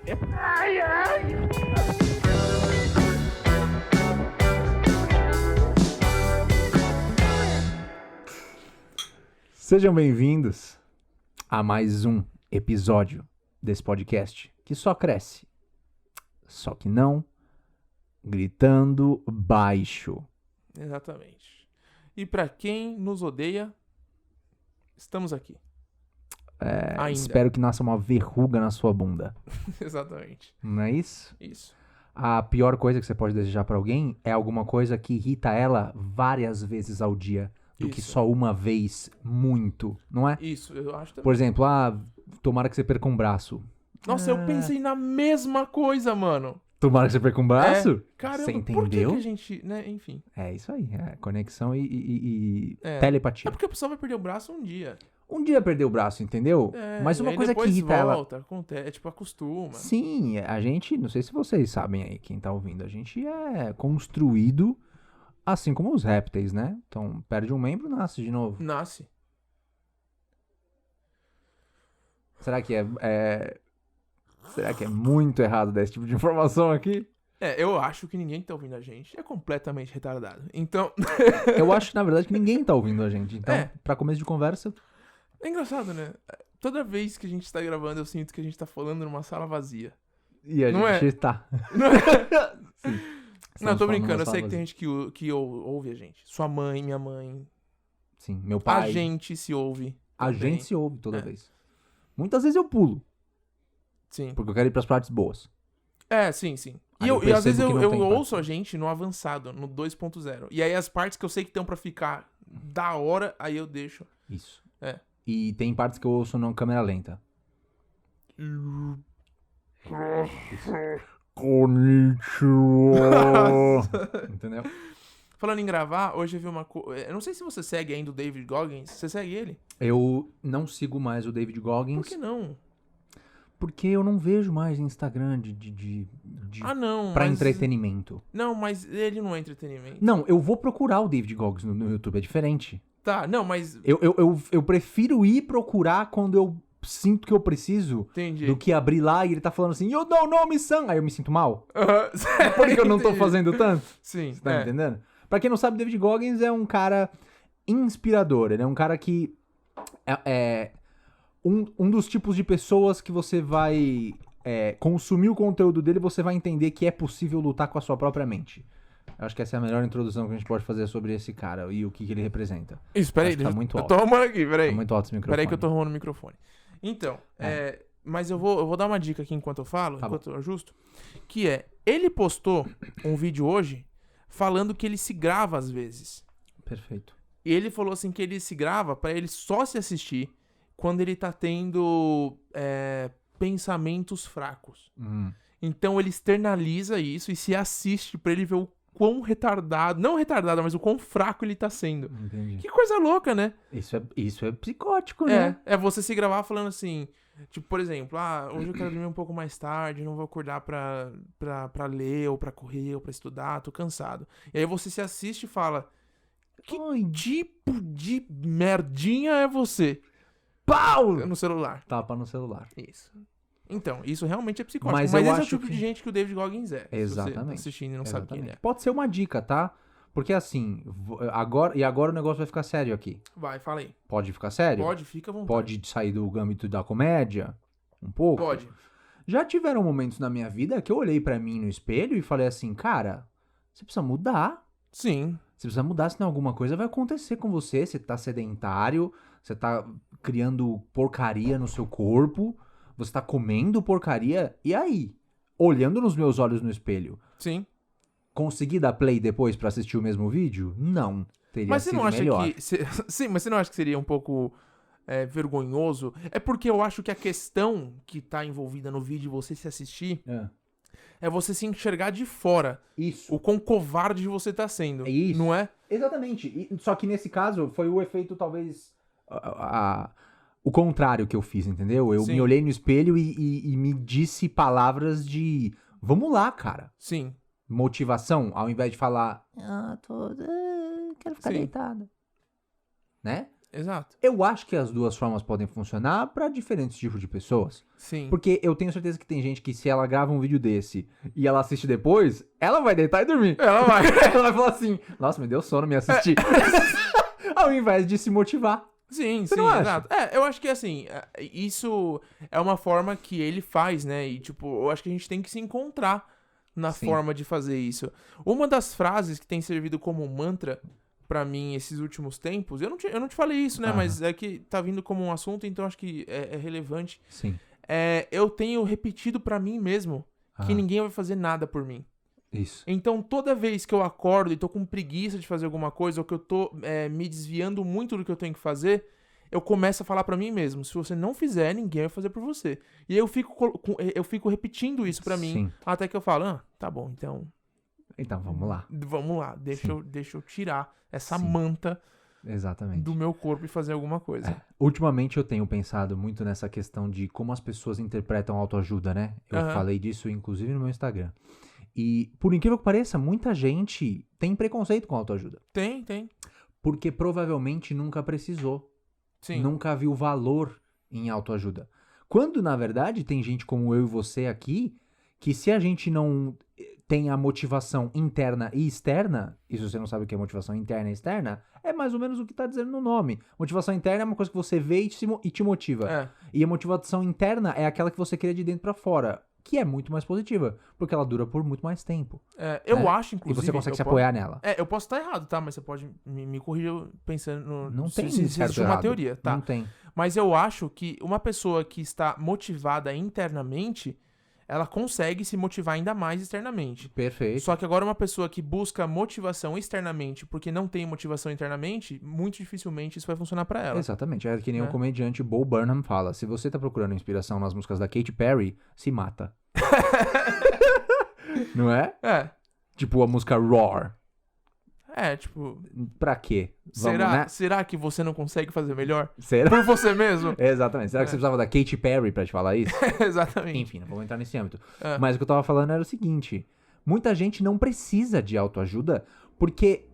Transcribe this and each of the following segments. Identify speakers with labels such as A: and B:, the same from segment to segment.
A: Ai, ai.
B: Sejam bem-vindos a mais um episódio desse podcast que só cresce, só que não gritando baixo.
A: Exatamente. E pra quem nos odeia, estamos aqui. Ainda.
B: Espero que nasça uma verruga na sua bunda.
A: Exatamente.
B: Não é isso?
A: Isso.
B: A pior coisa que você pode desejar pra alguém é alguma coisa que irrita ela várias vezes ao dia, do que
A: Isso.
B: só uma vez muito, não é?
A: Isso, eu acho também.
B: Por exemplo, tomara que você perca um braço.
A: Nossa, eu pensei na mesma coisa, mano.
B: Tomara que você perca um braço?
A: Caramba,
B: Você
A: por que
B: entendeu?
A: que a gente, né, enfim.
B: É isso aí, conexão e
A: É.
B: telepatia.
A: É porque a pessoa vai perder o braço um dia.
B: Um dia perdeu o braço, entendeu? Mas
A: E
B: uma
A: aí
B: coisa que
A: depois
B: irrita ela...
A: volta, acontece, tipo, acostuma.
B: Sim, a gente, não sei se vocês sabem aí, quem tá ouvindo, a gente é construído assim como os répteis, né? Então, perde um membro, nasce de novo.
A: Nasce.
B: Será que Será que é muito errado dar esse tipo de informação aqui?
A: Eu acho que ninguém que tá ouvindo a gente é completamente retardado. Então,
B: Eu acho, na verdade, que ninguém tá ouvindo a gente. Então,
A: É.
B: pra começo de conversa,
A: é engraçado, né? Toda vez que a gente tá gravando, eu sinto que a gente tá falando numa sala vazia.
B: e a
A: Não
B: gente tá.
A: Não, é?
B: Sim.
A: Não,
B: Estamos
A: tô
B: falando
A: brincando,
B: numa
A: eu sei
B: sala
A: que tem
B: vazia.
A: gente que ouve a gente. Sua mãe, minha mãe.
B: Sim, meu
A: A
B: pai.
A: gente se ouve.
B: A
A: também.
B: gente se ouve toda
A: É.
B: vez. Muitas vezes eu pulo,
A: Sim.
B: porque eu quero ir pras partes boas.
A: Sim.
B: Aí
A: E,
B: eu
A: e às vezes
B: percebo que não
A: eu
B: tem
A: ouço
B: parte.
A: a gente no avançado, no 2.0. E aí as partes que eu sei que estão pra ficar da hora, aí eu deixo.
B: Isso.
A: É.
B: E tem partes que eu ouço na câmera lenta. Konnichiwa. Entendeu?
A: Falando em gravar, hoje eu vi uma coisa. Eu não sei se você segue ainda o David Goggins. Você segue ele?
B: Eu não sigo mais o David Goggins,
A: Por que não?
B: porque eu não vejo mais Instagram
A: Não,
B: pra
A: mas...
B: entretenimento.
A: Não, mas ele não é entretenimento.
B: Não, eu vou procurar o David Goggins no YouTube, é diferente.
A: Tá, não, mas...
B: Eu prefiro ir procurar quando eu sinto que eu preciso
A: Entendi.
B: do que abrir lá e ele tá falando assim, you don't know me, son. Aí eu me sinto mal.
A: Aham.
B: Porque eu não tô
A: Entendi.
B: fazendo tanto.
A: Sim,
B: Você tá me entendendo? Pra quem não sabe, David Goggins é um cara inspirador. Ele é um cara que é um dos tipos de pessoas que você vai consumir o conteúdo dele, você vai entender que é possível lutar com a sua própria mente. Eu acho que essa é a melhor introdução que a gente pode fazer sobre esse cara e o que ele representa.
A: Isso, peraí.
B: Acho que tá muito
A: eu
B: alto.
A: tô arrumando aqui, peraí.
B: Tá muito alto esse microfone.
A: Peraí que eu tô arrumando o microfone. Então, mas eu vou dar uma dica aqui enquanto eu falo,
B: Tá
A: enquanto eu ajusto. Que ele postou um vídeo hoje falando que ele se grava às vezes.
B: Perfeito.
A: E ele falou assim que ele se grava pra ele só se assistir quando ele tá tendo pensamentos fracos. Então ele externaliza isso e se assiste pra ele ver o quão retardado, não retardado, mas o quão fraco ele tá sendo.
B: Entendi.
A: Que coisa louca, né?
B: Isso é psicótico, né?
A: É você se gravar falando assim, tipo, por exemplo, hoje eu quero dormir um pouco mais tarde, não vou acordar pra ler, ou pra correr, ou pra estudar, tô cansado. E aí você se assiste e fala, que tipo de merdinha é você?
B: Pau!
A: No celular.
B: Tapa no celular.
A: Isso. Então, isso realmente é psicótico.
B: Mas
A: Mas
B: eu
A: esse é o
B: acho
A: tipo
B: que-
A: de gente que o David Goggins é. Se você tá
B: Exatamente.
A: assistindo e não sabe quem ele é.
B: Pode ser uma dica, tá? Porque assim, agora o negócio vai ficar sério aqui.
A: Vai, fala aí.
B: Pode ficar sério?
A: Pode, fica à vontade.
B: Pode sair do âmbito da comédia? Um pouco?
A: Pode.
B: Já tiveram momentos na minha vida que eu olhei pra mim no espelho e falei assim, cara, você precisa mudar.
A: Sim.
B: Você precisa mudar, senão alguma coisa vai acontecer com você. Você tá sedentário, você tá criando porcaria no seu corpo, você tá comendo porcaria. E aí? Olhando nos meus olhos no espelho,
A: Sim.
B: consegui dar play depois pra assistir o mesmo vídeo? Não. Teria
A: Mas você
B: sido
A: não acha
B: melhor.
A: que... Sim, mas você não acha que seria um pouco vergonhoso? É porque eu acho que a questão que tá envolvida no vídeo você se assistir é você se enxergar de fora.
B: Isso.
A: O quão covarde você tá sendo.
B: É isso.
A: Não é?
B: Exatamente. Só que nesse caso foi o efeito, talvez, o contrário que eu fiz, entendeu? Eu
A: Sim.
B: me olhei no espelho e me disse palavras de vamos lá, cara.
A: Sim.
B: Motivação, ao invés de falar quero ficar
A: Sim.
B: deitado. Né?
A: Exato.
B: Eu acho que as duas formas podem funcionar pra diferentes tipos de pessoas.
A: Sim.
B: Porque eu tenho certeza que tem gente que se ela grava um vídeo desse e ela assiste depois, ela vai deitar e dormir.
A: Ela vai.
B: Ela vai falar assim, nossa, me deu sono me assistir. Ao invés de se motivar.
A: Sim,
B: Você
A: sim,
B: não acha?
A: exato. Eu acho que assim, isso é uma forma que ele faz, né? E tipo, eu acho que a gente tem que se encontrar na
B: Sim.
A: forma de fazer isso. Uma das frases que tem servido como mantra pra mim esses últimos tempos, eu não te falei isso, né?
B: Aham.
A: Mas é que tá vindo como um assunto, então acho que é relevante.
B: Sim.
A: Eu tenho repetido pra mim mesmo que
B: Aham.
A: ninguém vai fazer nada por mim.
B: Isso.
A: Então, toda vez que eu acordo e tô com preguiça de fazer alguma coisa, ou que eu tô me desviando muito do que eu tenho que fazer, eu começo a falar pra mim mesmo, se você não fizer, ninguém vai fazer por você. E aí eu fico repetindo isso pra mim,
B: Sim.
A: até que eu falo, tá bom, então,
B: Então, vamos lá.
A: deixa eu tirar essa
B: Sim.
A: manta
B: Exatamente.
A: do meu corpo e fazer alguma coisa.
B: Ultimamente eu tenho pensado muito nessa questão de como as pessoas interpretam autoajuda, né? Eu
A: Aham.
B: falei disso, inclusive, no meu Instagram. E, por incrível que pareça, muita gente tem preconceito com autoajuda.
A: Tem,
B: Porque provavelmente nunca precisou.
A: sim.
B: Nunca viu valor em autoajuda. Quando, na verdade, tem gente como eu e você aqui, que se a gente não tem a motivação interna e externa, e se você não sabe o que é motivação interna e externa, é mais ou menos o que tá dizendo no nome. Motivação interna é uma coisa que você vê e te motiva. E a motivação interna é aquela que você cria de dentro pra fora, que é muito mais positiva, porque ela dura por muito mais tempo.
A: Eu
B: né?
A: acho,
B: E
A: inclusive...
B: você consegue
A: eu
B: se
A: posso-
B: apoiar nela.
A: eu posso estar errado, tá? Mas você pode me corrigir pensando no...
B: Não tem
A: se
B: certo
A: existe
B: ou
A: uma
B: errado.
A: teoria, tá?
B: Não tem.
A: Mas eu acho que uma pessoa que está motivada internamente, ela consegue se motivar ainda mais externamente.
B: Perfeito.
A: Só que agora uma pessoa que busca motivação externamente porque não tem motivação internamente, muito dificilmente isso vai funcionar pra ela.
B: Exatamente, é que nem
A: Né?
B: o comediante Bo Burnham fala, se você tá procurando inspiração nas músicas da Katy Perry, se mata. Não é? Tipo a música Roar.
A: Tipo...
B: Pra quê? Vamos, né?
A: será que você não consegue fazer melhor?
B: Será?
A: Por você mesmo?
B: Exatamente. Será que você precisava da Katy Perry pra te falar isso?
A: Exatamente.
B: Enfim, não vamos entrar nesse âmbito.
A: É.
B: Mas o que eu tava falando era o seguinte, muita gente não precisa de autoajuda porque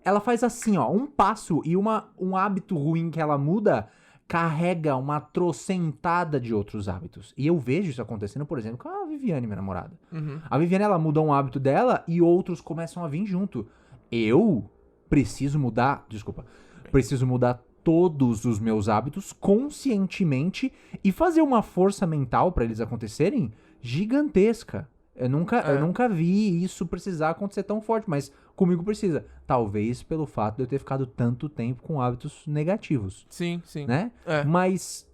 B: ela faz assim, ó, um passo e um hábito ruim que ela muda carrega uma trocentada de outros hábitos. E eu vejo isso acontecendo, por exemplo, com a Viviane, minha namorada.
A: Uhum.
B: A Viviane, ela muda um hábito dela e outros começam a vir junto. Eu preciso mudar todos os meus hábitos conscientemente e fazer uma força mental pra eles acontecerem gigantesca. Eu nunca vi isso precisar acontecer tão forte, mas comigo precisa. Talvez pelo fato de eu ter ficado tanto tempo com hábitos negativos,
A: Sim.
B: né?
A: É.
B: Mas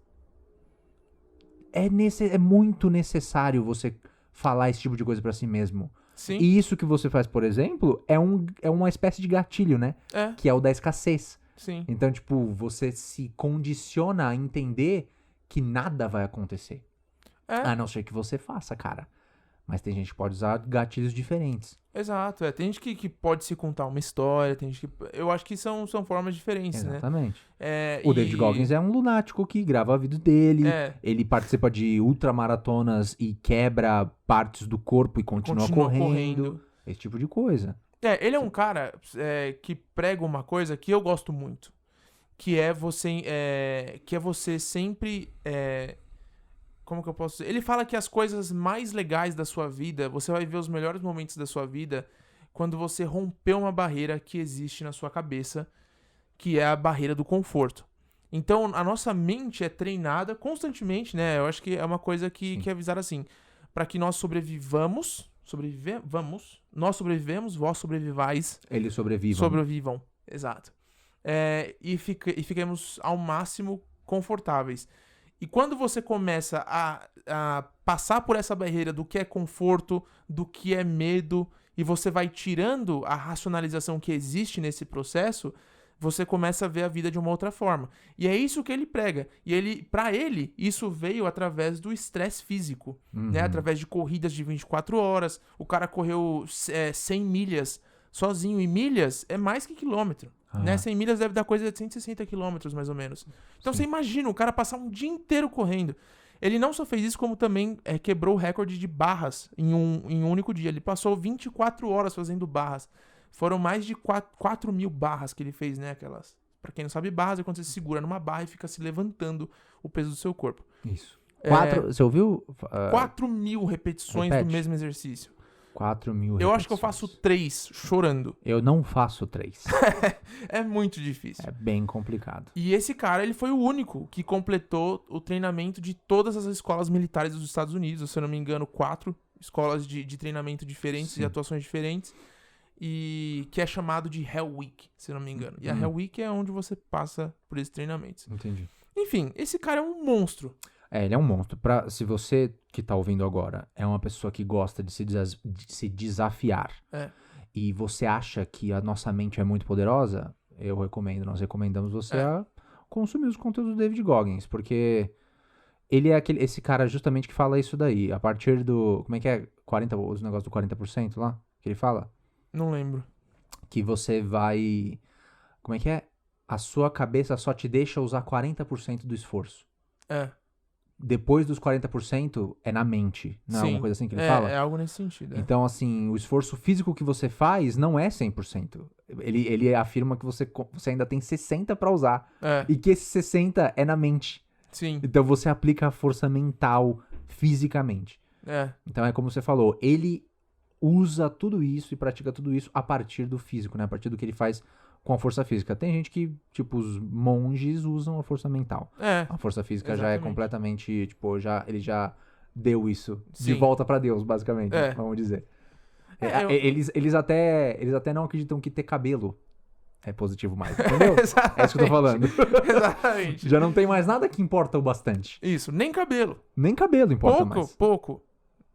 B: é muito necessário você falar esse tipo de coisa pra si mesmo.
A: Sim.
B: E isso que você faz, por exemplo, é uma espécie de gatilho, né? Que é o da escassez.
A: Sim.
B: Então, tipo, você se condiciona a entender que nada vai acontecer. A não ser que você faça, cara. Mas tem gente que pode usar gatilhos diferentes.
A: Exato, tem gente que pode se contar uma história, tem gente que... Eu acho que são formas diferentes,
B: Exatamente.
A: né?
B: O David Goggins é um lunático que grava a vida dele,
A: É.
B: ele participa de ultramaratonas e quebra partes do corpo e continua correndo. Esse tipo de coisa.
A: Ele é um cara que prega uma coisa que eu gosto muito, que é você sempre... como que eu posso dizer? Ele fala que as coisas mais legais da sua vida, você vai ver os melhores momentos da sua vida quando você rompeu uma barreira que existe na sua cabeça, que é a barreira do conforto. Então, a nossa mente é treinada constantemente, né? Eu acho que é uma coisa que é avisar assim, para que nós sobrevivemos, nós sobrevivemos, vós sobrevivais.
B: Eles sobrevivam.
A: Sobrevivam, exato. E fiquemos ao máximo confortáveis. E quando você começa a passar por essa barreira do que é conforto, do que é medo, e você vai tirando a racionalização que existe nesse processo, você começa a ver a vida de uma outra forma. E é isso que ele prega. E para ele, isso veio através do estresse físico, né? Através de corridas de 24 horas. O cara correu 100 milhas sozinho. E milhas é mais que quilômetro. Né? 100 milhas deve dar coisa de 160 quilômetros, mais ou menos. Então você imagina o cara passar um dia inteiro correndo. Ele não só fez isso, como também quebrou o recorde de barras em um único dia. Ele passou 24 horas fazendo barras. Foram mais de 4 mil barras que ele fez, né? Aquelas Pra quem não sabe, base é quando você se segura numa barra e fica se levantando o peso do seu corpo.
B: Isso. Você ouviu?
A: 4.000 repetições do mesmo exercício.
B: 4.000 repetições.
A: Eu acho que eu faço 3 chorando.
B: Eu não faço 3.
A: É muito difícil.
B: É bem complicado.
A: E esse cara, ele foi o único que completou o treinamento de todas as escolas militares dos Estados Unidos. Se eu não me engano, 4 escolas de treinamento diferentes e atuações diferentes. E que é chamado de Hell Week, se eu não me engano. E a Hell Week é onde você passa por esses treinamentos.
B: Entendi.
A: Enfim, esse cara é um monstro.
B: Ele é um monstro. Se você que tá ouvindo agora é uma pessoa que gosta de se desafiar e você acha que a nossa mente é muito poderosa, nós recomendamos você a consumir os conteúdos do David Goggins, porque ele é esse cara justamente que fala isso daí. A partir do... Como é que é? Os negócios do 40% lá? Que ele fala?
A: Não lembro.
B: Que você vai... Como é que é? A sua cabeça só te deixa usar 40% do esforço. Depois dos 40% é na mente. Não é alguma coisa assim que ele fala?
A: É algo nesse sentido.
B: Então, assim, o esforço físico que você faz não é 100%. Ele afirma que você ainda tem 60% pra usar. E que esse 60% é na mente.
A: Sim.
B: Então você aplica a força mental fisicamente. Então é como você falou, ele usa tudo isso e pratica tudo isso a partir do físico, né? A partir do que ele faz com a força física. Tem gente que, tipo, os monges usam a força mental. A força física já é completamente, tipo, ele já deu isso de volta pra Deus, basicamente, vamos dizer. Eles até não acreditam que ter cabelo é positivo mais, entendeu? É isso que eu tô falando.
A: Exatamente.
B: Já não tem mais nada que importa o bastante.
A: Isso, nem cabelo.
B: Nem cabelo importa mais.
A: Pouco.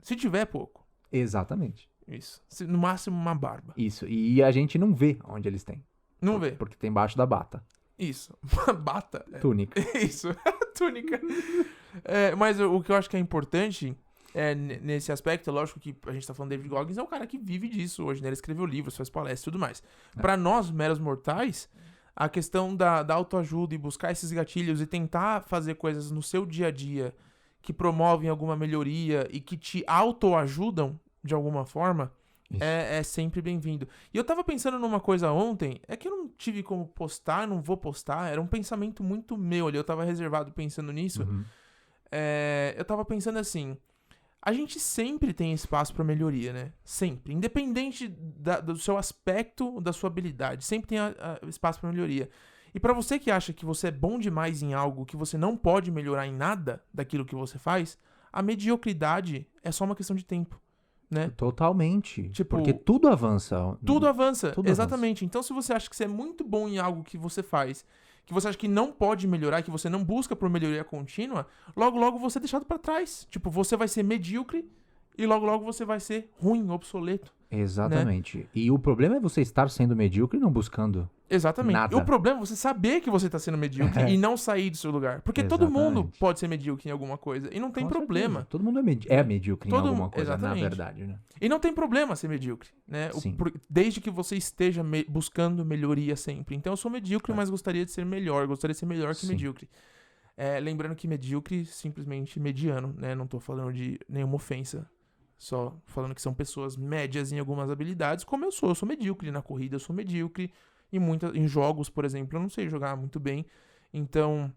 A: Se tiver, pouco.
B: Exatamente.
A: Isso. No máximo, uma barba.
B: Isso. E a gente não vê onde eles têm.
A: Não vê.
B: Porque tem embaixo da bata.
A: Isso. Bata.
B: Túnica.
A: Isso. Túnica. Mas o que eu acho que é importante nesse aspecto, é lógico que a gente tá falando David Goggins, é um cara que vive disso hoje, né? Ele escreveu livros, faz palestras e tudo mais. Pra nós, meros mortais, a questão da autoajuda e buscar esses gatilhos e tentar fazer coisas no seu dia a dia que promovem alguma melhoria e que te autoajudam de alguma forma, é sempre bem-vindo. E eu tava pensando numa coisa ontem, que eu não tive como postar, não vou postar, era um pensamento muito meu ali, eu tava reservado pensando nisso. Eu tava pensando assim, a gente sempre tem espaço pra melhoria, né? Sempre. Independente do seu aspecto, da sua habilidade, sempre tem espaço pra melhoria. E pra você que acha que você é bom demais em algo, que você não pode melhorar em nada daquilo que você faz, a mediocridade é só uma questão de tempo. Né?
B: Totalmente. Tipo, porque tudo avança.
A: Tudo avança, exatamente. Então, se você acha que você é muito bom em algo que você faz, que você acha que não pode melhorar, que você não busca por melhoria contínua, logo, logo você é deixado pra trás. Tipo, você vai ser medíocre e logo, logo você vai ser ruim, obsoleto.
B: Exatamente.
A: Né?
B: E o problema é você estar sendo medíocre e não buscando nada.
A: E o problema é você saber que você tá sendo medíocre e não sair do seu lugar. Porque todo mundo pode ser medíocre em alguma coisa. E não tem problema.
B: Certeza. Todo mundo é medíocre em alguma coisa, na verdade, né?
A: E não tem problema ser medíocre, né? Desde que você esteja buscando melhoria sempre. Então eu sou medíocre, mas gostaria de ser melhor. Gostaria de ser melhor que medíocre. Lembrando que medíocre, simplesmente mediano, né? Não tô falando de nenhuma ofensa. Só falando que são pessoas médias em algumas habilidades, como eu sou. Eu sou medíocre na corrida, eu sou medíocre em jogos, por exemplo. Eu não sei jogar muito bem. Então,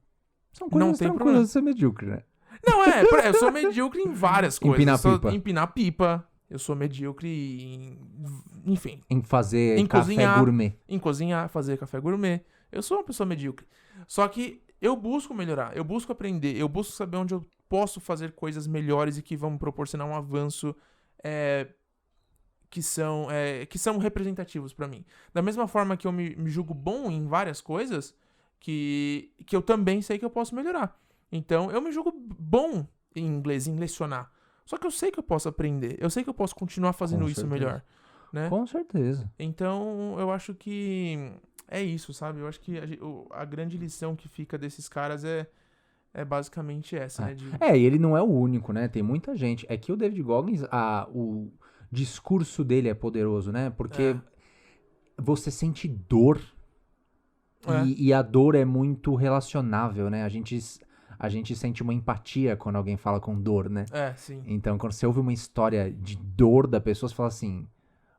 B: são coisas
A: não tem
B: tranquilas
A: problema
B: de ser medíocre, né?
A: Não, eu sou medíocre em várias coisas.
B: Empinar
A: pipa. Eu sou medíocre em... Enfim.
B: Em fazer
A: café
B: cozinhar, gourmet.
A: Em cozinhar, fazer café gourmet. Eu sou uma pessoa medíocre. Só que eu busco melhorar, eu busco aprender, eu busco saber onde eu posso fazer coisas melhores e que vão me proporcionar um avanço que são representativos pra mim. Da mesma forma que eu me julgo bom em várias coisas, que eu também sei que eu posso melhorar. Então, eu me julgo bom em inglês, em lecionar. Só que eu sei que eu posso aprender, eu sei que eu posso continuar fazendo isso melhor. Né?
B: Com certeza.
A: Então, eu acho que é isso, sabe? Eu acho que a grande lição que fica desses caras é basicamente essa, né?
B: E ele não é o único, né? Tem muita gente. É que o David Goggins, o discurso dele é poderoso, né? Porque você sente dor e a dor é muito relacionável, né? A gente sente uma empatia quando alguém fala com dor, né?
A: Sim.
B: Então, quando você ouve uma história de dor da pessoa, você fala assim,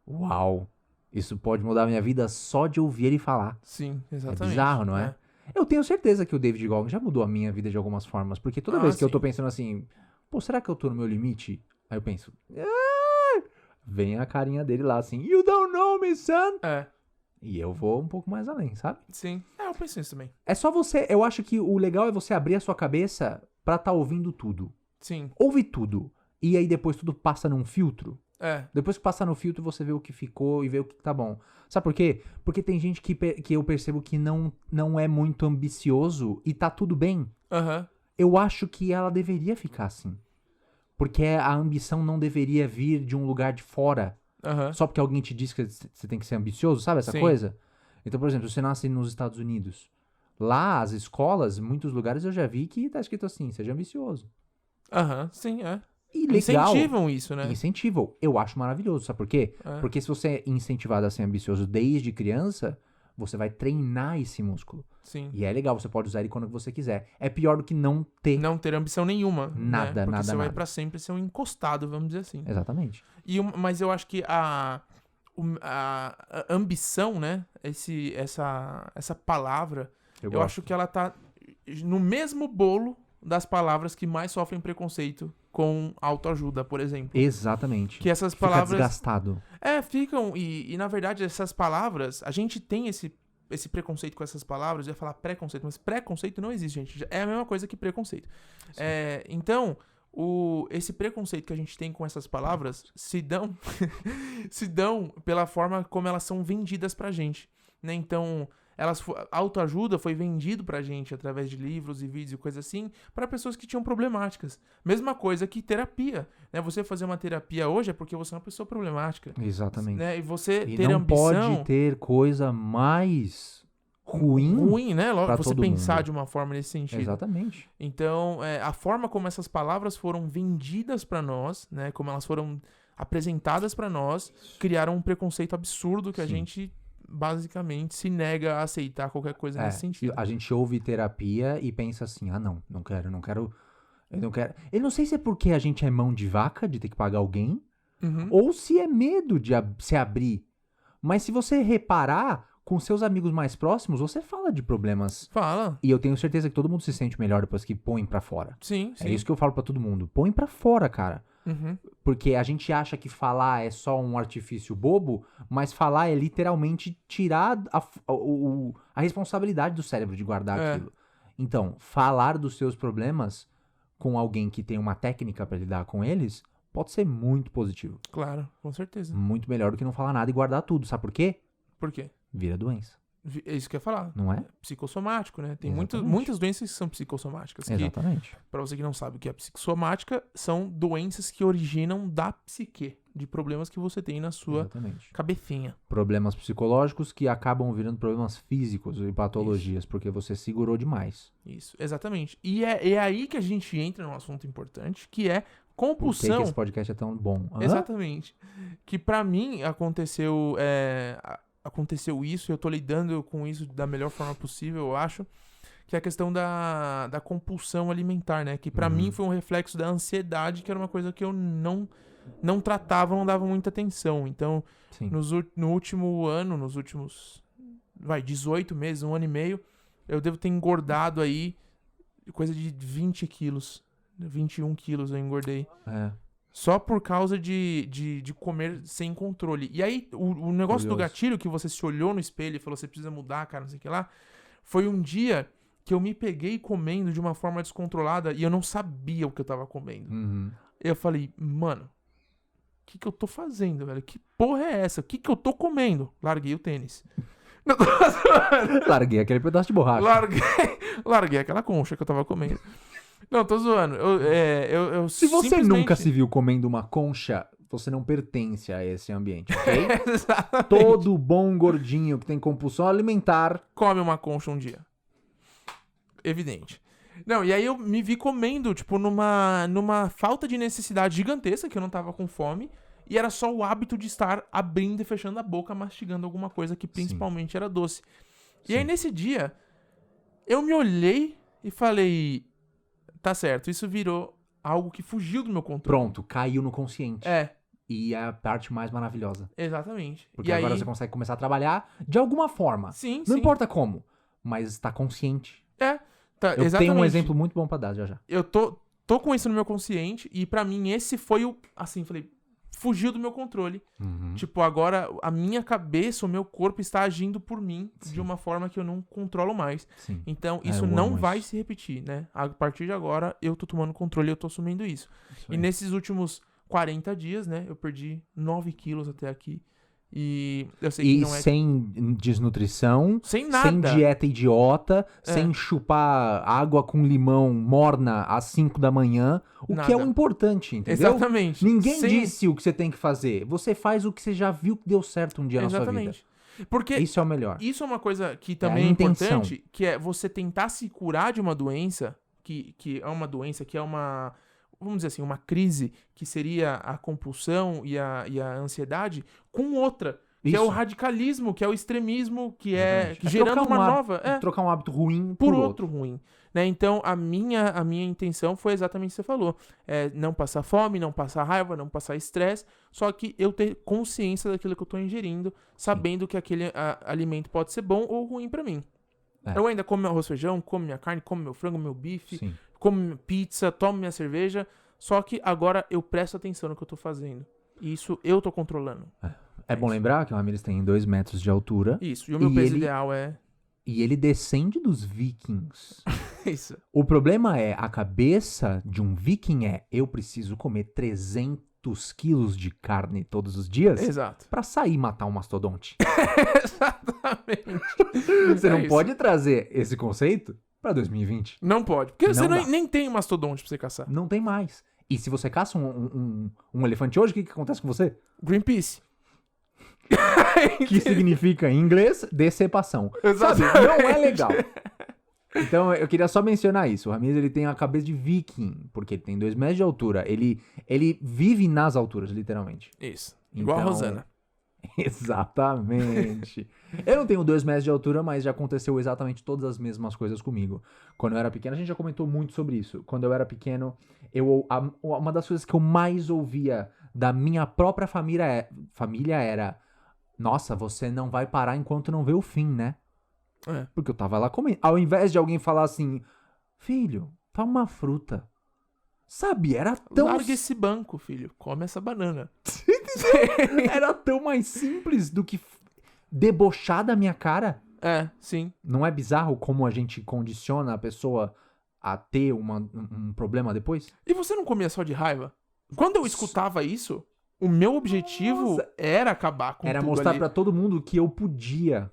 B: uau, Isso pode mudar a minha vida só de ouvir ele falar.
A: Sim, exatamente.
B: É bizarro, não é? Eu tenho certeza que o David Goggins já mudou a minha vida de algumas formas. Porque toda vez que eu tô pensando assim, pô, será que eu tô no meu limite? Aí eu penso, vem a carinha dele lá assim, you don't know me, son. E eu vou um pouco mais além, sabe?
A: Sim. Eu penso nisso também.
B: É só você, eu acho que o legal é você abrir a sua cabeça pra tá ouvindo tudo.
A: Sim.
B: Ouve tudo. E aí depois tudo passa num filtro.
A: Depois
B: que passar no filtro, você vê o que ficou e vê o que tá bom. Sabe por quê? Porque tem gente que eu percebo que não é muito ambicioso e tá tudo bem. Eu acho que ela deveria ficar assim. Porque a ambição não deveria vir de um lugar de fora. Só porque alguém te diz que você tem que ser ambicioso, sabe essa coisa? Então, por exemplo, você nasce nos Estados Unidos. Lá, as escolas, em muitos lugares eu já vi que tá escrito assim, seja ambicioso.
A: Sim,
B: E legal.
A: Incentivam isso, né?
B: Incentivam. Eu acho maravilhoso, sabe por quê? Porque se você é incentivado a ser ambicioso desde criança, você vai treinar esse músculo.
A: Sim.
B: E é legal, você pode usar ele quando você quiser. É pior do que não ter.
A: Não ter ambição nenhuma.
B: Nada,
A: né? Porque você vai
B: nada.
A: pra sempre ser um encostado, vamos dizer assim.
B: Exatamente.
A: Mas eu acho que a ambição, né? Essa palavra, eu acho que ela tá no mesmo bolo das palavras que mais sofrem preconceito com autoajuda, por exemplo.
B: Exatamente.
A: Que essas palavras...
B: Fica desgastado.
A: Ficam. E na verdade, essas palavras... A gente tem esse preconceito com essas palavras. Eu ia falar preconceito, mas preconceito não existe, gente. É a mesma coisa que preconceito. Então, esse preconceito que a gente tem com essas palavras se dão pela forma como elas são vendidas pra gente, né? Então... A autoajuda foi vendido pra gente através de livros e vídeos e coisas assim, para pessoas que tinham problemáticas. Mesma coisa que terapia, né? Você fazer uma terapia hoje é porque você é uma pessoa problemática.
B: Exatamente.
A: Né? E você
B: e
A: ter
B: não
A: ambição...
B: pode ter coisa mais ruim,
A: né? Você pensar
B: mundo.
A: de uma forma nesse sentido.
B: Exatamente.
A: Então, a forma como essas palavras foram vendidas pra nós, né? Como elas foram apresentadas pra nós, criaram um preconceito absurdo que a gente... basicamente se nega a aceitar qualquer coisa nesse sentido.
B: A gente ouve terapia e pensa assim, não quero. Eu não sei se é porque a gente é mão de vaca, de ter que pagar alguém, ou se é medo de se abrir. Mas se você reparar, com seus amigos mais próximos, você fala de problemas.
A: Fala.
B: E eu tenho certeza que todo mundo se sente melhor depois que põe pra fora.
A: Sim.
B: É isso que eu falo pra todo mundo. Põe pra fora, cara. Porque a gente acha que falar é só um artifício bobo, mas falar é literalmente tirar a responsabilidade do cérebro de guardar aquilo. Então, falar dos seus problemas com alguém que tem uma técnica pra lidar com eles pode ser muito positivo.
A: Claro, com certeza.
B: Muito melhor do que não falar nada e guardar tudo. Sabe por quê?
A: Por quê?
B: Vira doença.
A: É isso que eu ia falar.
B: Não é?
A: Psicossomático, né? Tem muitas doenças que são psicossomáticas.
B: Exatamente.
A: Pra você que não sabe o que é psicossomática, são doenças que originam da psique, de problemas que você tem na sua cabecinha.
B: Problemas psicológicos que acabam virando problemas físicos e patologias, porque você segurou demais.
A: Isso, exatamente. E é aí que a gente entra num assunto importante, que é compulsão.
B: Por que esse podcast é tão bom?
A: Exatamente. Que pra mim aconteceu isso, e eu tô lidando com isso da melhor forma possível, eu acho, que é a questão da compulsão alimentar, né? Que pra mim foi um reflexo da ansiedade, que era uma coisa que eu não tratava, não dava muita atenção. Então, no último ano, nos últimos 18 meses, 1 ano e meio, eu devo ter engordado aí coisa de 20 quilos, 21 quilos eu engordei. Só por causa de comer sem controle. E aí, o negócio do gatilho, que você se olhou no espelho e falou, você precisa mudar, cara, não sei o que lá, foi um dia que eu me peguei comendo de uma forma descontrolada e eu não sabia o que eu tava comendo. Eu falei, mano, o que eu tô fazendo, velho? Que porra é essa? O que eu tô comendo? Larguei o tênis.
B: Larguei aquele pedaço de borracha.
A: Larguei aquela concha que eu tava comendo. Não, tô zoando.
B: Se você nunca se viu comendo uma concha, você não pertence a esse ambiente, ok? Todo bom gordinho que tem compulsão alimentar
A: come uma concha um dia. Evidente. Não, e aí eu me vi comendo, tipo, numa falta de necessidade gigantesca, que eu não tava com fome, e era só o hábito de estar abrindo e fechando a boca, mastigando alguma coisa que principalmente era doce. E aí nesse dia, eu me olhei e falei... Tá certo, isso virou algo que fugiu do meu controle.
B: Pronto, caiu no consciente. E é a parte mais maravilhosa.
A: Exatamente.
B: Porque
A: e
B: agora
A: aí...
B: você consegue começar a trabalhar de alguma forma.
A: Sim,
B: Não
A: sim.
B: importa como, mas está consciente.
A: Tá,
B: Eu
A: exatamente.
B: tenho um exemplo muito bom pra dar já.
A: Eu tô com isso no meu consciente e pra mim esse foi o... Assim, falei... Fugiu do meu controle. Tipo, agora a minha cabeça, o meu corpo está agindo por mim de uma forma que eu não controlo mais.
B: Sim.
A: Então, isso
B: eu
A: não
B: amo
A: vai
B: isso.
A: se repetir, né? A partir de agora, eu tô tomando controle e eu tô assumindo isso.
B: Isso
A: E
B: aí.
A: nesses últimos 40 dias, né? Eu perdi 9 quilos até aqui. E eu sei que
B: E
A: não é...
B: sem desnutrição,
A: Sem nada.
B: sem dieta idiota, sem chupar água com limão morna às 5 da manhã, o que é o
A: Nada.
B: importante, entendeu?
A: Exatamente.
B: Ninguém
A: Sem-
B: disse o que você tem que fazer. Você faz o que você já viu que deu certo um dia na sua vida.
A: Exatamente. Porque
B: Isso é o melhor.
A: isso é uma coisa que também é
B: intenção.
A: importante, que é você tentar se curar de uma doença, que é uma doença, que é uma, vamos dizer assim, uma crise, que seria a compulsão e a ansiedade, com outra, que é o
B: Isso.
A: radicalismo, que é o extremismo, que é
B: Exatamente.
A: gerando
B: trocar
A: uma
B: um
A: nova...
B: trocar um hábito ruim
A: por outro ruim. Né? Então, a minha intenção foi exatamente o que você falou. É não passar fome, não passar raiva, não passar estresse, só que eu ter consciência daquilo que eu tô ingerindo, sabendo que aquele alimento pode ser bom ou ruim pra mim.
B: É.
A: Eu ainda como meu arroz e feijão, como minha carne, como meu frango, meu bife,
B: Sim.
A: como minha pizza, tomo minha cerveja, só que agora eu presto atenção no que eu tô fazendo. E isso eu tô controlando.
B: É bom lembrar que o Ramirez tem 2 metros de altura
A: Isso. E o meu
B: E
A: peso
B: ele-
A: ideal é...
B: e ele descende dos vikings.
A: Isso.
B: O problema é, a cabeça de um viking eu preciso comer 300 quilos de carne todos os dias
A: Exato.
B: pra sair e matar um mastodonte.
A: Exatamente.
B: Você
A: É
B: não
A: isso.
B: pode trazer esse conceito pra 2020.
A: Não pode. Porque você
B: Não dá.
A: nem tem um mastodonte pra você caçar.
B: Não tem mais. E se você caça um elefante hoje, o que acontece com você?
A: Greenpeace.
B: Que significa em inglês, decepção. Sabe?
A: Exatamente.
B: Não é legal. Então, eu queria só mencionar isso. O Ramirez, ele tem a cabeça de viking, porque ele tem 2 metros de altura. Ele vive nas alturas, literalmente.
A: Isso. Igual a
B: Então,
A: Rosana.
B: Exatamente. Eu não tenho 2 metros de altura, mas já aconteceu exatamente todas as mesmas coisas comigo. Quando eu era pequeno, a gente já comentou muito sobre isso. Quando eu era pequeno, uma das coisas que eu mais ouvia da minha própria família era: nossa, você não vai parar enquanto não vê o fim, né?
A: É.
B: Porque eu tava lá comendo. Ao invés de alguém falar assim: filho, tá uma fruta. Sabe, era tão...
A: Larga esse banco, filho. Come essa banana.
B: Era tão mais simples do que debochar da minha cara.
A: É, sim.
B: Não é bizarro como a gente condiciona a pessoa a ter um problema depois?
A: E você não comia só de raiva? Quando eu escutava isso, o meu objetivo
B: Nossa.
A: era acabar com
B: Era
A: tudo
B: mostrar
A: ali.
B: pra todo mundo que eu podia.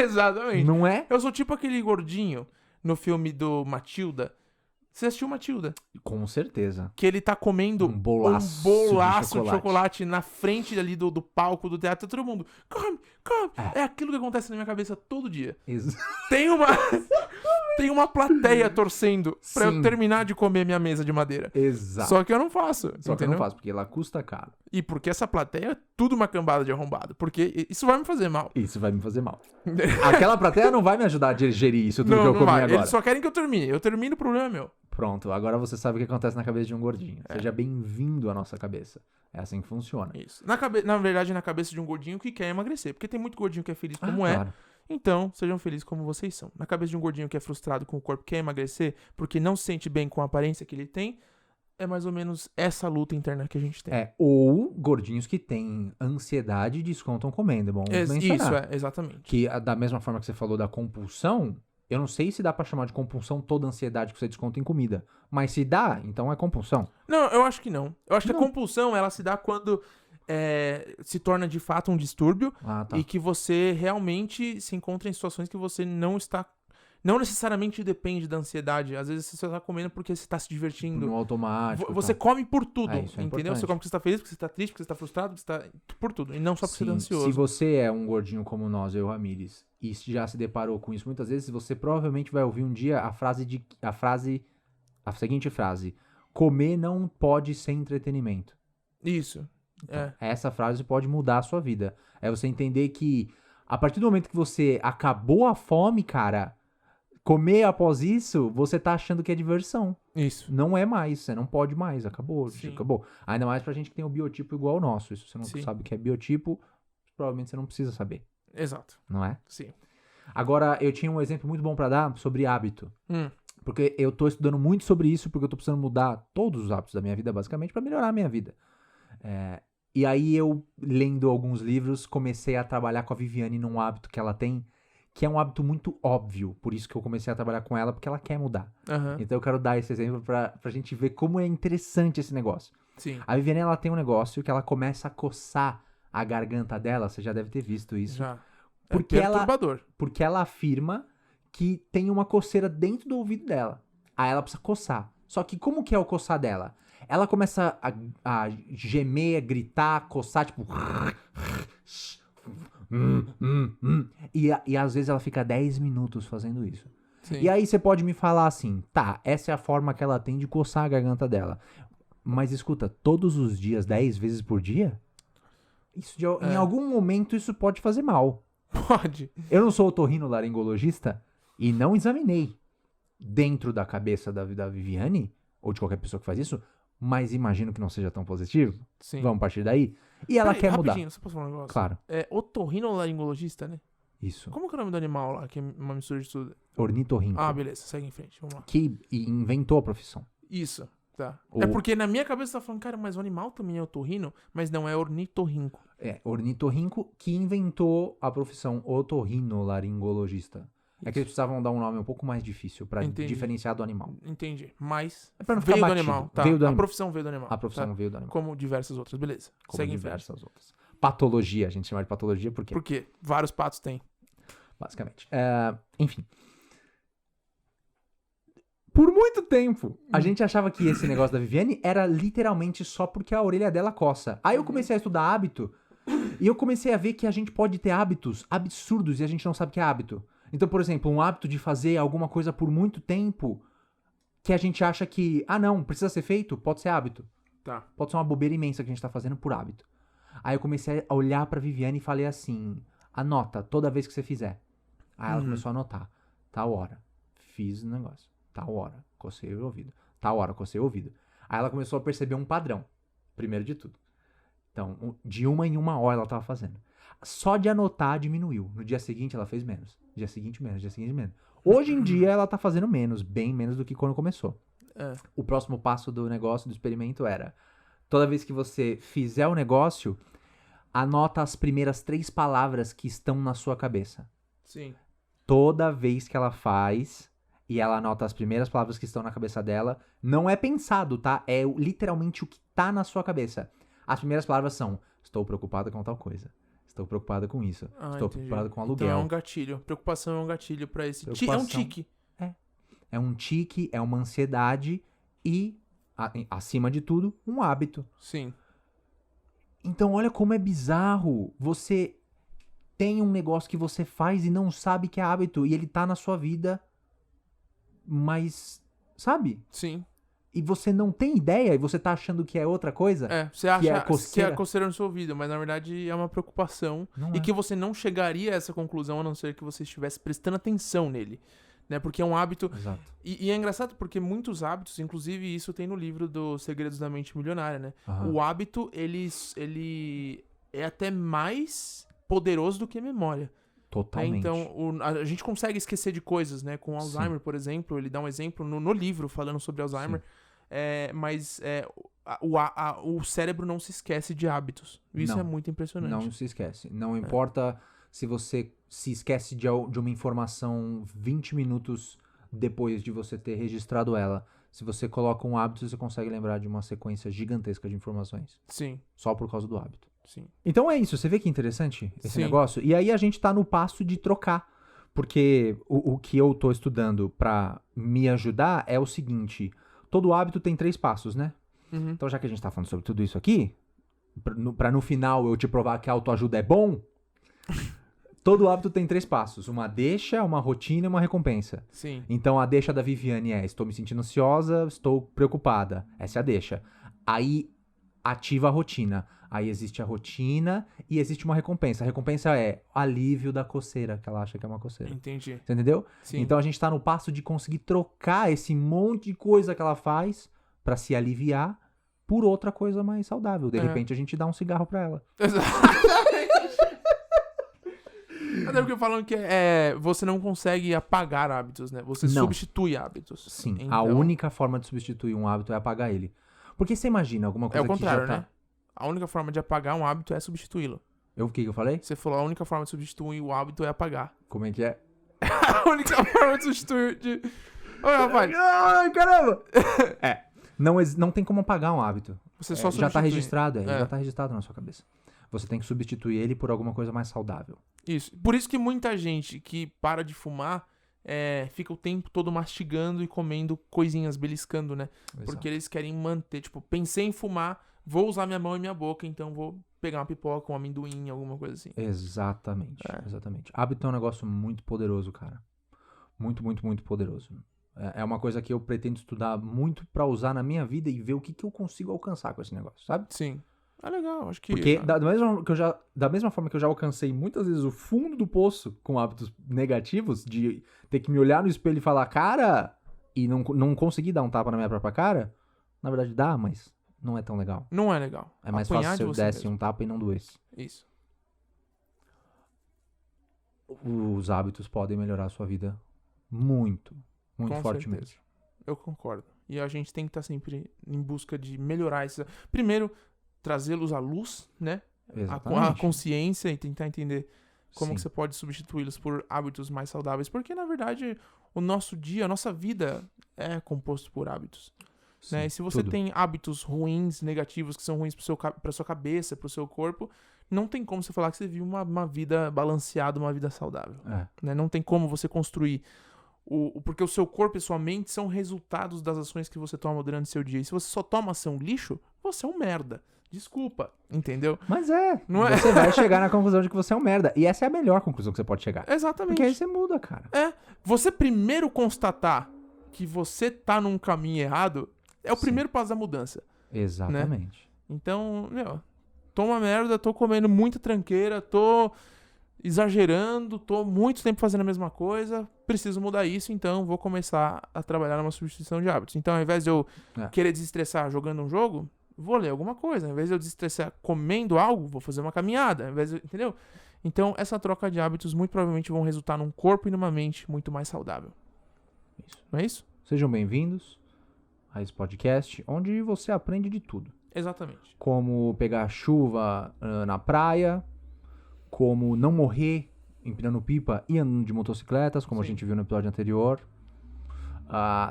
A: Exatamente.
B: Não é?
A: Eu sou tipo aquele gordinho no filme do Matilda. Você assistiu Matilda?
B: Com certeza.
A: Que ele tá comendo
B: Um bolaço
A: bolaço
B: de
A: de chocolate na frente ali do palco do teatro. Todo mundo, come. É aquilo que acontece na minha cabeça todo dia. Tem uma plateia torcendo pra eu
B: Sim.
A: terminar de comer minha mesa de madeira.
B: Exato.
A: Só que eu não faço,
B: Só que eu
A: entendeu?
B: não faço, porque ela custa caro.
A: E porque essa plateia é tudo uma cambada de arrombado. Porque isso vai me fazer mal.
B: Isso vai me fazer mal. Aquela plateia não vai me ajudar a digerir isso tudo que eu comi
A: vai.
B: agora.
A: Eles só querem que eu termine. Eu termino, o problema é meu.
B: Pronto, agora você sabe o que acontece na cabeça de um gordinho. Seja bem-vindo à nossa cabeça. É assim que funciona.
A: Isso. Na verdade, na cabeça de um gordinho que quer emagrecer. Porque tem muito gordinho que é feliz como é.
B: Claro.
A: Então, sejam felizes como vocês são. Na cabeça de um gordinho que é frustrado com o corpo, quer emagrecer, porque não se sente bem com a aparência que ele tem, é mais ou menos essa luta interna que a gente tem.
B: Ou gordinhos que têm ansiedade e descontam comendo. É bom mencionar.
A: Isso, exatamente.
B: Que da mesma forma que você falou da compulsão, eu não sei se dá pra chamar de compulsão toda ansiedade que você desconta em comida. Mas se dá, então é compulsão.
A: Não, eu acho que não. Eu acho que
B: Não.
A: a compulsão, ela se dá quando se torna de fato um distúrbio
B: Ah, tá.
A: e que você realmente se encontra em situações que você não está... Não necessariamente depende da ansiedade. Às vezes você só tá comendo porque você tá se divertindo.
B: No automático.
A: Você
B: tá.
A: come por tudo,
B: É, isso é
A: entendeu?
B: importante.
A: Você come porque você tá feliz, porque você tá triste, porque você tá frustrado, porque você tá... Por tudo. E não só porque você tá
B: Sim,
A: ansioso.
B: se você é um gordinho como nós, eu, Ramirez, e já se deparou com isso muitas vezes, você provavelmente vai ouvir um dia a seguinte frase: comer não pode ser entretenimento.
A: Isso.
B: Então, essa frase pode mudar a sua vida. É você entender que a partir do momento que você acabou a fome, cara, Comer após isso, você tá achando que é diversão.
A: Isso.
B: Não é mais, você não pode mais, acabou,
A: Sim.
B: acabou. Ainda mais pra gente que tem um biotipo igual ao nosso. Isso você não
A: Sim.
B: sabe o que é biotipo, provavelmente você não precisa saber,
A: Exato.
B: não é?
A: Sim.
B: Agora, eu tinha um exemplo muito bom pra dar sobre hábito. Porque eu tô estudando muito sobre isso, porque eu tô precisando mudar todos os hábitos da minha vida, basicamente, pra melhorar a minha vida. E aí eu, lendo alguns livros, comecei a trabalhar com a Viviane num hábito que ela tem, que é um hábito muito óbvio. Por isso que eu comecei a trabalhar com ela, porque ela quer mudar. Então eu quero dar esse exemplo pra gente ver como é interessante esse negócio.
A: Sim.
B: A Viviane, ela tem um negócio que ela começa a coçar a garganta dela, você já deve ter visto isso.
A: Já.
B: Porque
A: é perturbador.
B: Porque ela afirma que tem uma coceira dentro do ouvido dela. Aí ela precisa coçar. Só que como que é o coçar dela? Ela começa a gemer, gritar, coçar, tipo... E às vezes ela fica 10 minutos fazendo isso.
A: Sim.
B: E aí você pode me falar assim, tá, essa é a forma que ela tem de coçar a garganta dela. Mas escuta, todos os dias, 10 vezes por dia? Em algum momento isso pode fazer mal.
A: Pode.
B: Eu não sou otorrinolaringologista e não examinei dentro da cabeça da Viviane, ou de qualquer pessoa que faz isso, mas imagino que não seja tão positivo.
A: Sim.
B: Vamos partir daí. E ela quer mudar.
A: Rapidinho, você pode falar um negócio?
B: Claro.
A: É otorrinolaringologista, né?
B: Isso.
A: Como que é o nome do animal lá, que é uma mistura de tudo?
B: Ornitorrinco.
A: Ah, beleza, segue em frente, vamos lá.
B: Que inventou a profissão.
A: Isso, tá.
B: O-
A: É porque na minha cabeça você tá falando, cara, mas o animal também é otorrino, mas não, é ornitorrinco.
B: Ornitorrinco que inventou a profissão otorrinolaringologista. É que eles precisavam dar um nome um pouco mais difícil pra
A: Entendi.
B: diferenciar do animal.
A: Entendi. Mas
B: É pra não ficar
A: veio do
B: batido.
A: animal, tá?
B: Veio do
A: A
B: animal.
A: profissão veio do animal.
B: A profissão
A: tá?
B: veio do animal.
A: Como diversas outras, beleza.
B: Como
A: Segue em frente.
B: diversas outras. Patologia, a gente chama de patologia porque,
A: Por quê? Vários patos têm.
B: basicamente. Enfim. Por muito tempo, a gente achava que esse negócio da Viviane era literalmente só porque a orelha dela coça. Aí eu comecei a estudar hábito e eu comecei a ver que a gente pode ter hábitos absurdos e a gente não sabe que é hábito. Então, por exemplo, um hábito de fazer alguma coisa por muito tempo que a gente acha que, não, precisa ser feito, pode ser hábito.
A: Tá.
B: Pode ser uma bobeira imensa que a gente tá fazendo por hábito. Aí eu comecei a olhar pra Viviane e falei assim, anota toda vez que você fizer. Aí ela começou a anotar. Tal hora, fiz o negócio. Tal hora, cocei o ouvido. Tal hora, cocei o ouvido. Aí ela começou a perceber um padrão, primeiro de tudo. Então, de uma em uma hora ela tava fazendo. Só de anotar diminuiu. No dia seguinte ela fez menos. Dia seguinte menos, dia seguinte menos. Hoje em dia ela tá fazendo menos, bem menos do que quando começou. O próximo passo do negócio, do experimento era, toda vez que você fizer o negócio, anota as primeiras 3 palavras que estão na sua cabeça.
A: Sim.
B: Toda vez que ela faz e ela anota as primeiras palavras que estão na cabeça dela, não é pensado, tá? É literalmente o que tá na sua cabeça. As primeiras palavras são, estou preocupada com tal coisa. Estou preocupada com isso. Estou preocupada com aluguel.
A: Então é um gatilho. Preocupação é um gatilho pra esse... É um tique.
B: É um tique, é uma ansiedade e, acima de tudo, um hábito.
A: Sim.
B: Então olha como é bizarro. Você tem um negócio que você faz e não sabe que é hábito. E ele tá na sua vida, mas... Sabe?
A: Sim.
B: E você não tem ideia e você tá achando que é outra coisa?
A: Você acha
B: que é
A: que é coceira no seu ouvido, mas na verdade é uma preocupação.
B: Não
A: E
B: é.
A: que você não chegaria a essa conclusão a não ser que você estivesse prestando atenção nele. Né? Porque é um hábito...
B: Exato.
A: E é engraçado porque muitos hábitos, inclusive isso tem no livro dos Segredos da Mente Milionária, né?
B: Aham.
A: O hábito, ele é até mais poderoso do que a memória. Né?
B: Totalmente.
A: Então, a gente consegue esquecer de coisas, né? Com Alzheimer, por exemplo, ele dá um exemplo no livro falando sobre Alzheimer. Mas o cérebro não se esquece de hábitos. Isso
B: Não.
A: é muito impressionante.
B: Não se esquece. Não importa se você se esquece de uma informação 20 minutos depois de você ter registrado ela. Se você coloca um hábito, você consegue lembrar de uma sequência gigantesca de informações.
A: Sim,
B: Só por causa do hábito.
A: sim.
B: Então é isso. Você vê que interessante esse
A: Sim.
B: negócio? E aí a gente tá no passo de trocar. Porque o que eu tô estudando pra me ajudar é o seguinte. Todo hábito tem 3 passos, né?
A: Uhum.
B: Então já que a gente tá falando sobre tudo isso aqui, pra no final eu te provar que a autoajuda é bom... Todo hábito tem 3 passos. Uma deixa, uma rotina e uma recompensa.
A: Sim.
B: Então a deixa da Viviane é: estou me sentindo ansiosa, estou preocupada. Essa é a deixa. Aí ativa a rotina. Aí existe a rotina e existe uma recompensa. A recompensa é o alívio da coceira, que ela acha que é uma coceira.
A: Entendi.
B: Você entendeu?
A: Sim.
B: Então a gente tá no passo de conseguir trocar esse monte de coisa que ela faz pra se aliviar por outra coisa mais saudável. De repente a gente dá um cigarro pra ela.
A: Exatamente. Até porque falam que você não consegue apagar hábitos, né? Você substitui hábitos.
B: Sim,
A: então...
B: a única forma de substituir um hábito é apagar ele. Porque você imagina alguma coisa
A: É o contrário,
B: que já tá...
A: né? A única forma de apagar um hábito é substituí-lo.
B: O que eu falei?
A: Você falou, a única forma de substituir o hábito é apagar.
B: Como é que é?
A: A única forma de substituir... Oi, rapaz.
B: Ai, caramba! Não tem como apagar um hábito.
A: Você só
B: já tá registrado,
A: É.
B: já tá registrado na sua cabeça. Você tem que substituir ele por alguma coisa mais saudável.
A: Isso. Por isso que muita gente que para de fumar fica o tempo todo mastigando e comendo coisinhas, beliscando, né?
B: Exato.
A: Porque eles querem manter, tipo, pensei em fumar, vou usar minha mão e minha boca, então vou pegar uma pipoca, um amendoim, alguma coisa assim.
B: Exatamente. Hábito é um negócio muito poderoso, cara. Muito, muito, muito poderoso. É uma coisa que eu pretendo estudar muito pra usar na minha vida e ver o que eu consigo alcançar com esse negócio, sabe?
A: Sim. É legal, acho que...
B: Porque da mesma forma que eu já alcancei muitas vezes o fundo do poço com hábitos negativos, de ter que me olhar no espelho e falar, cara, e não conseguir dar um tapa na minha própria cara, na verdade dá, mas não é tão legal.
A: Não é legal.
B: É mais
A: Apanhar
B: fácil se eu
A: de você
B: desse
A: mesmo.
B: um tapa e não doesse.
A: Isso.
B: Os hábitos podem melhorar a sua vida muito, muito
A: Com
B: fortemente.
A: certeza. Eu concordo. E a gente tem que estar sempre em busca de melhorar isso. Primeiro, trazê-los à luz, né? A
B: Exatamente.
A: consciência e tentar entender como
B: Sim.
A: que você pode substituí-los por hábitos mais saudáveis. Porque, na verdade, o nosso dia, a nossa vida é composto por hábitos.
B: Sim,
A: Né? E se você
B: tudo.
A: tem hábitos ruins, negativos, que são ruins pra sua cabeça, pro seu corpo, não tem como você falar que você vive uma vida balanceada, uma vida saudável. Né? Não tem como você construir. Porque o seu corpo e sua mente são resultados das ações que você toma durante o seu dia. E se você só toma ação lixo, você é um merda. Desculpa, entendeu?
B: Mas
A: Não é?
B: você vai chegar na conclusão de que você é um merda. E essa é a melhor conclusão que você pode chegar.
A: Exatamente.
B: Porque aí você muda, cara.
A: Você primeiro constatar que você tá num caminho errado é o primeiro passo da mudança.
B: Exatamente.
A: Então, tô uma merda, tô comendo muita tranqueira, tô exagerando, tô muito tempo fazendo a mesma coisa, preciso mudar isso, então vou começar a trabalhar numa substituição de hábitos. Então, ao invés de eu querer desestressar jogando um jogo, vou ler alguma coisa. Ao invés de eu desestressar comendo algo, vou fazer uma caminhada. Ao invés de, entendeu? Então, essa troca de hábitos muito provavelmente vão resultar num corpo e numa mente muito mais saudável.
B: Isso.
A: Não é isso?
B: Sejam bem-vindos a esse podcast, onde você aprende de tudo.
A: Exatamente.
B: Como pegar chuva na praia, como não morrer empinando pipa e andando de motocicletas, como a gente viu no episódio anterior.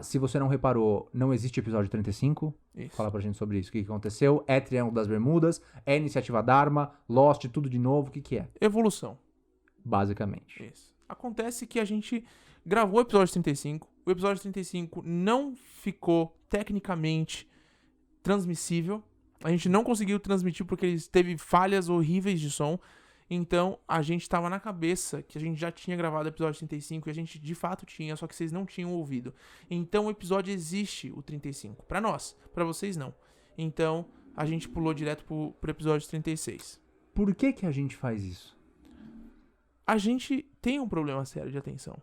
B: Se você não reparou, não existe episódio 35.
A: Isso.
B: Fala pra gente sobre isso. O que aconteceu? É Triângulo das Bermudas? É Iniciativa Dharma? Lost? Tudo de novo? O que é?
A: Evolução.
B: Basicamente.
A: Isso. Acontece que a gente gravou o episódio 35. O episódio 35 não ficou tecnicamente transmissível. A gente não conseguiu transmitir porque ele teve falhas horríveis de som. Então, a gente tava na cabeça que a gente já tinha gravado o episódio 35 e a gente de fato tinha, só que vocês não tinham ouvido. Então, o episódio existe, o 35. Pra nós, pra vocês não. Então, a gente pulou direto pro episódio 36.
B: Por que a gente faz isso?
A: A gente tem um problema sério de atenção.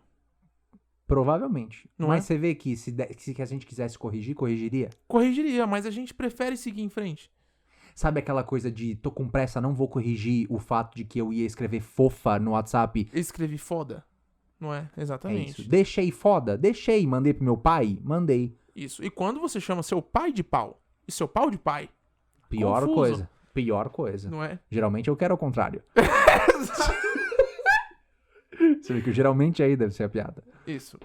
B: Provavelmente.
A: Não
B: Mas
A: é?
B: você vê que se a gente quisesse corrigir, corrigiria?
A: Corrigiria, mas a gente prefere seguir em frente.
B: Sabe aquela coisa de tô com pressa, não vou corrigir o fato de que eu ia escrever fofa no WhatsApp?
A: Escrevi foda, não é?
B: É
A: Exatamente.
B: isso. Deixei foda? Deixei. Mandei pro meu pai? Mandei.
A: Isso. E quando você chama seu pai de pau e seu pau de pai,
B: Pior
A: Confuso.
B: coisa. Pior coisa.
A: não é?
B: Geralmente eu quero ao contrário. Você vê que geralmente aí deve ser a piada.
A: Isso.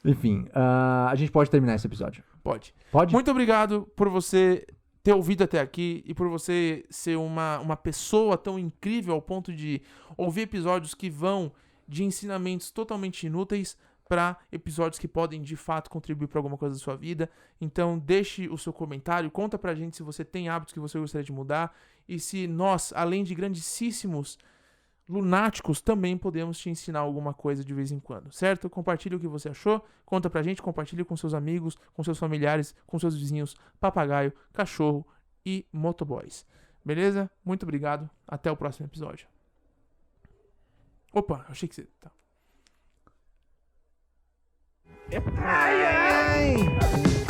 B: Enfim, a gente pode terminar esse episódio.
A: Pode.
B: Pode?
A: Muito obrigado por você ter ouvido até aqui e por você ser uma pessoa tão incrível ao ponto de ouvir episódios que vão de ensinamentos totalmente inúteis para episódios que podem de fato contribuir para alguma coisa da sua vida. Então deixe o seu comentário, conta pra gente se você tem hábitos que você gostaria de mudar e se nós, além de grandíssimos lunáticos, também podemos te ensinar alguma coisa de vez em quando, certo? Compartilhe o que você achou, conta pra gente, compartilhe com seus amigos, com seus familiares, com seus vizinhos, papagaio, cachorro, e motoboys. Beleza? Muito obrigado. Até o próximo episódio. Opa, achei que você... Tá.
B: Ai, ai.